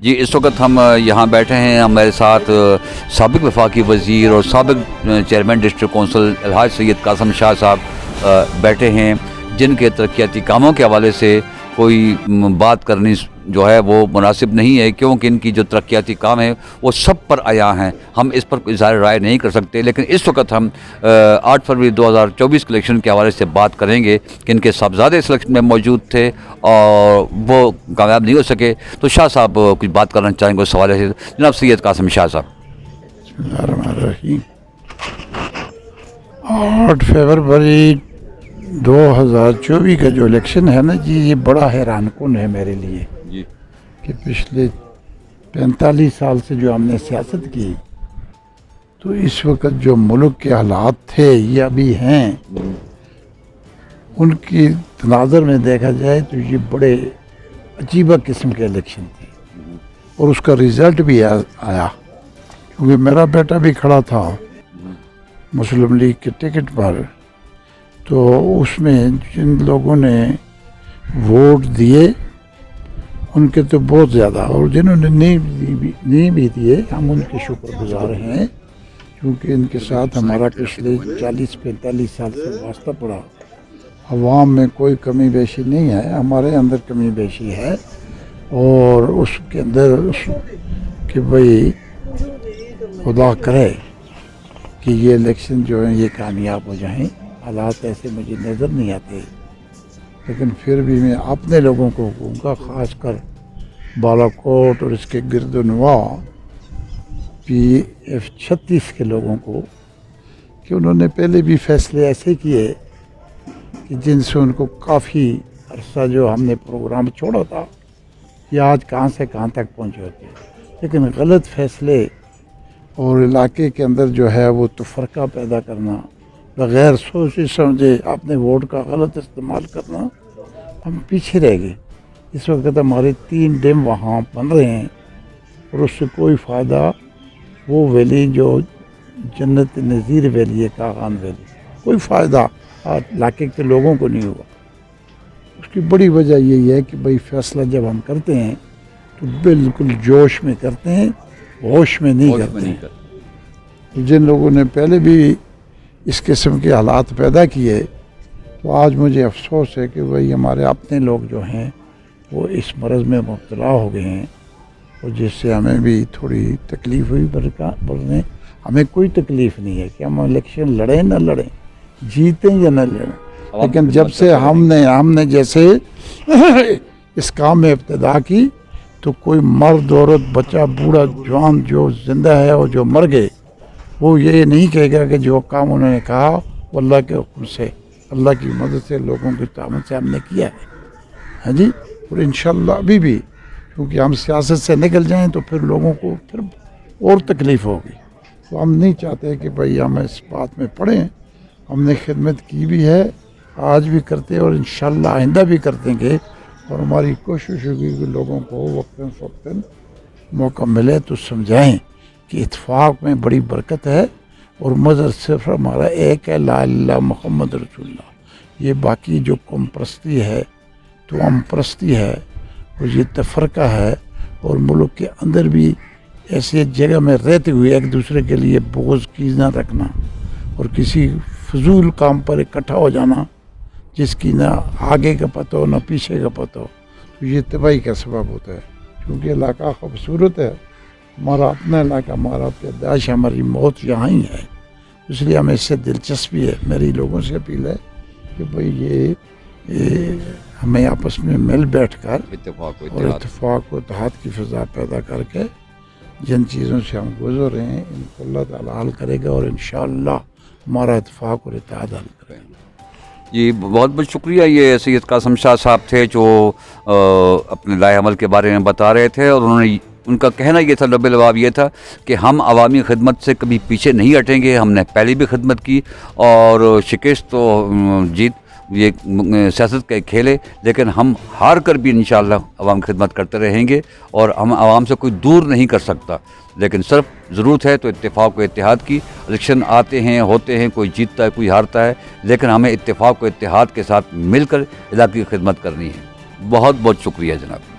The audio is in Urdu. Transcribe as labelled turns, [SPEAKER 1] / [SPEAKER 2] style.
[SPEAKER 1] جی اس وقت ہم یہاں بیٹھے ہیں، ہمارے ساتھ سابق وفاقی وزیر اور سابق چیئرمین ڈسٹرکٹ کونسل الحاج سید قاسم شاہ صاحب بیٹھے ہیں، جن کے ترقیاتی کاموں کے حوالے سے کوئی بات کرنی جو ہے وہ مناسب نہیں ہے، کیونکہ ان کی جو ترقیاتی کام ہے وہ سب پر عیاں ہیں، ہم اس پر اظہار رائے نہیں کر سکتے۔ لیکن اس وقت ہم 8 فروری 2024 کے الیکشن کے حوالے سے بات کریں گے کہ ان کے صاحبزادے اس الیکشن میں موجود تھے اور وہ کامیاب نہیں ہو سکے۔ تو شاہ صاحب کچھ بات کرنا چاہیں گے اس حوالے سے، جناب سید قاسم شاہ صاحب۔
[SPEAKER 2] بسم اللہ الرحمن الرحیم۔ 8 فروری 2024 کا جو الیکشن ہے نا جی، یہ بڑا حیران کن ہے میرے لیے
[SPEAKER 1] جی
[SPEAKER 2] کہ پچھلے 45 سال سے جو ہم نے سیاست کی، تو اس وقت جو ملک کے حالات تھے یا ابھی ہیں، ان کی تناظر میں دیکھا جائے تو یہ بڑے عجیبہ قسم کے الیکشن تھے، اور اس کا رزلٹ بھی آیا، کیونکہ میرا بیٹا بھی کھڑا تھا مسلم لیگ کے ٹکٹ پر۔ تو اس میں جن لوگوں نے ووٹ دیے ان کے تو بہت زیادہ، اور جنہوں نے نہیں بھی دیے ہم ان کے شکر گزار ہیں، کیونکہ ان کے ساتھ ہمارا پچھلے 40-45 سال سے واسطہ پڑا۔ عوام میں کوئی کمی بیشی نہیں ہے، ہمارے اندر کمی بیشی ہے، اور اس کے اندر کہ بھئی خدا کرے کہ یہ الیکشن جو ہیں یہ کامیاب ہو جائیں۔ حالات ایسے مجھے نظر نہیں آتے، لیکن پھر بھی میں اپنے لوگوں کو کہوں گا، خاص کر بالا کوٹ اور اس کے گرد و نواح PF 36 کے لوگوں کو، کہ انہوں نے پہلے بھی فیصلے ایسے کیے کہ جن سے ان کو کافی عرصہ جو ہم نے پروگرام چھوڑا تھا یہ آج کہاں سے کہاں تک پہنچے ہوتے، لیکن غلط فیصلے اور علاقے کے اندر جو ہے وہ تفرقہ پیدا کرنا، بغیر سوچے سمجھے اپنے ووٹ کا غلط استعمال کرنا، ہم پیچھے رہ گئے۔ اس وقت ہمارے 3 ڈیم وہاں بن رہے ہیں، اور اس سے کوئی فائدہ وہ ویلی جو جنت نظیر ویلی ہے، کاغان ویلی، کوئی فائدہ علاقے کے لوگوں کو نہیں ہوا۔ اس کی بڑی وجہ یہی ہے کہ بھئی فیصلہ جب ہم کرتے ہیں تو بالکل جوش میں کرتے ہیں، ہوش میں نہیں کرتے ہیں۔ جن لوگوں نے پہلے بھی اس قسم کے حالات پیدا کیے، تو آج مجھے افسوس ہے کہ بھئی ہمارے اپنے لوگ جو ہیں وہ اس مرض میں مبتلا ہو گئے ہیں، اور جس سے ہمیں بھی تھوڑی تکلیف ہوئی۔ برنے ہمیں کوئی تکلیف نہیں ہے کہ ہم الیکشن لڑیں نہ لڑیں، جیتیں یا نہ لڑیں، لیکن جب سے ہم نے جیسے اس کام میں ابتدا کی تو کوئی مرد عورت بچہ بوڑھا جوان جو زندہ ہے اور جو مر گئے، وہ یہ نہیں کہے گا کہ جو کام انہوں نے کہا وہ اللہ کے حکم سے، اللہ کی مدد سے، لوگوں کی تعاون سے ہم نے کیا ہے، ہاں جی۔ اور انشاءاللہ ابھی بھی، کیونکہ ہم سیاست سے نکل جائیں تو پھر لوگوں کو پھر اور تکلیف ہوگی، تو ہم نہیں چاہتے کہ بھئی ہم اس بات میں پڑیں۔ ہم نے خدمت کی بھی ہے، آج بھی کرتے ہیں، اور انشاءاللہ آئندہ بھی کرتے گے، اور ہماری کوشش ہوگی کہ لوگوں کو وقتاً فوقتاً موقع ملے تو سمجھائیں کہ اتفاق میں بڑی برکت ہے، اور مذہب صرف ہمارا ایک ہے، لا الہ الا اللہ محمد رسول اللہ۔ یہ باقی جو قوم پرستی ہے، تو ہم پرستی ہے، اور یہ تفرقہ ہے، اور ملک کے اندر بھی ایسے جگہ میں رہتے ہوئے ایک دوسرے کے لیے بغض کینہ رکھنا، اور کسی فضول کام پر اکٹھا ہو جانا جس کی نہ آگے کا پتہ ہو نہ پیچھے کا پتہ ہو، تو یہ تباہی کا سبب ہوتا ہے۔ کیونکہ علاقہ خوبصورت ہے، ہمارا اپنا علاقہ، ہمارا پیدائش، ہماری موت یہاں ہی ہے، اس لیے ہمیں اس سے دلچسپی ہے۔ میری لوگوں سے اپیل ہے کہ بھئی یہ ہمیں آپس میں مل بیٹھ کر اور اتفاق و اتحاد کی فضا پیدا کر کے جن چیزوں سے ہم گزر رہے ہیں ان کو اللہ تعالیٰ حل کرے گا، اور انشاءاللہ ہمارا اتفاق اور اتحاد حل کرے گا۔
[SPEAKER 1] جی بہت بہت شکریہ۔ یہ سید قاسم شاہ صاحب تھے جو اپنے لائے عمل کے بارے میں بتا رہے تھے، اور ان کا کہنا یہ تھا، لب لباب یہ تھا کہ ہم عوامی خدمت سے کبھی پیچھے نہیں ہٹیں گے، ہم نے پہلے بھی خدمت کی، اور شکست تو جیت یہ سیاست کے کھیل ہے، لیکن ہم ہار کر بھی انشاءاللہ عوام کی خدمت کرتے رہیں گے، اور ہم عوام سے کوئی دور نہیں کر سکتا، لیکن صرف ضرورت ہے تو اتفاق و اتحاد کی۔ الیکشن آتے ہیں، ہوتے ہیں، کوئی جیتتا ہے، کوئی ہارتا ہے، لیکن ہمیں اتفاق و اتحاد کے ساتھ مل کر علاقے کی خدمت کرنی ہے۔ بہت بہت شکریہ جناب۔